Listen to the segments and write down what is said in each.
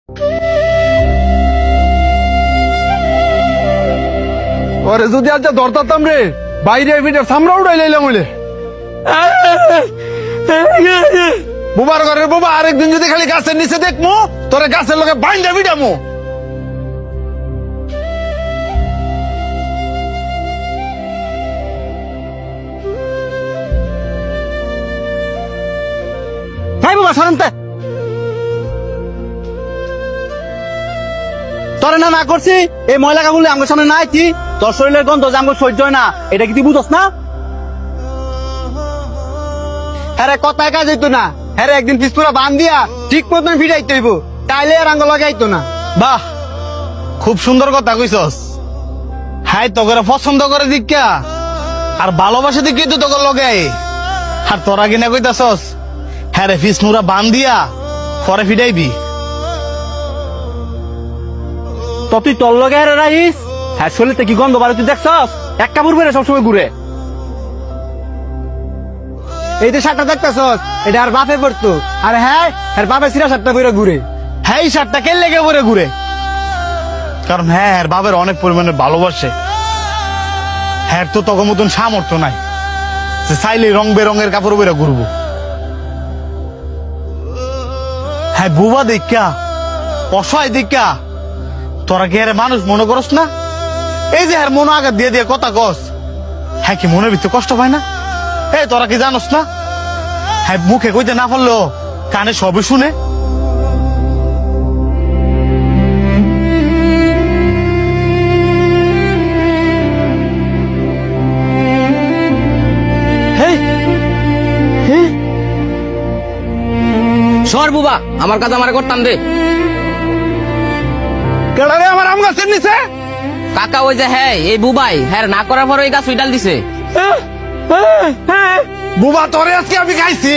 ওরে যদি আজ ধরতাম রে বাইরে ভিটার সামরা উড়াই লাইলাম বলে বুবার ঘরের বাবা আরেকদিন যদি খালি গাছের নিচে দেখমু তোরে গাছের লোকে বাইন্দা ভিটামু। বাবা সরন্তে তোরে না করছি এই ময়লা কাগুলি আমার সামনে না আইছি তোর শরীরের গন্ধ যে আমার সহ্য হয় না এটা কি তুই বুঝস না? হ্যাঁ কথায় কাজ হইতো না হ্যাঁ একদিন পিস্তুরা বান দিয়া ঠিক মতন ফিরাইতে হইব তাইলে আর আঙ্গ লাগাইতো না। বাহ খুব সুন্দর কথা কইছস। হাই তোকে পছন্দ করে দিকা আর ভালোবাসা দিকে তো তোকে লগে আর তোরা কিনা কইতাছস হ্যাঁ রে ফিস নুরা বান দিয়া পরে ফিটাইবি। তো তুই তোর লগে আর রাইস হ্যাঁ শরীরতে কি গন্ধ বাড়ি তুই দেখছস এক কাপড় বেড়ে সবসময় ঘুরে এই যে শার্টটা দেখতেছস এটা আর বাপে পড়তো আর হ্যাঁ আর বাপে সিরা শার্টটা পরে ঘুরে। হ্যাঁ এই শার্টটা কে লেগে পরে ঘুরে কারণ হ্যাঁ আর বাবার অনেক পরিমাণে ভালোবাসে। হ্যাঁ তো তখন মতন সামর্থ্য নাই যে চাইলে রং বেরঙের কাপড় পরে ঘুরবো। হ্যাঁ বুবা দেখা অসহায় দেখা তোরা কি আরে মানুষ মনে করস না? এই যে হ্যাঁ মনে আঘাত দিয়ে দিয়ে কথা কস হ্যাঁ কি মনের ভিতরে কষ্ট পায় না? এই তোরা কি জানোস না হ্যাঁ মুখে কইতে না পারলো কানে সবই শুনে। সর বুবা আমার কাজ আমার করতাম দে। কেডা রে আমার আম গাছের নিচে? কাকা ওই যে হ্যাঁ এই বুবাই হ্যাঁ না করার পর ওই গাছ উইডাল দিছে। বুবা তোরে আজকে আমি খাইছি।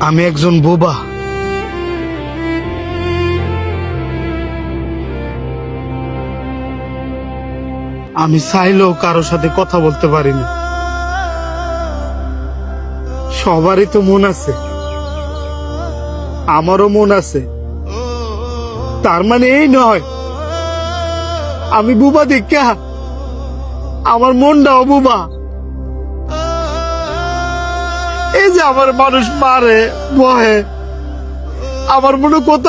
আমি একজন বোবা। আমি চাইলেও কারোর সাথে কথা বলতে পারিনি। সবারই তো মন আছে, আমারও মন আছে। তার মানে এই নয় আমি বুবা দেখা আমার মনটাও বুবা। এই যে আমার মানুষ মারে বহে আমার মনে কোথাও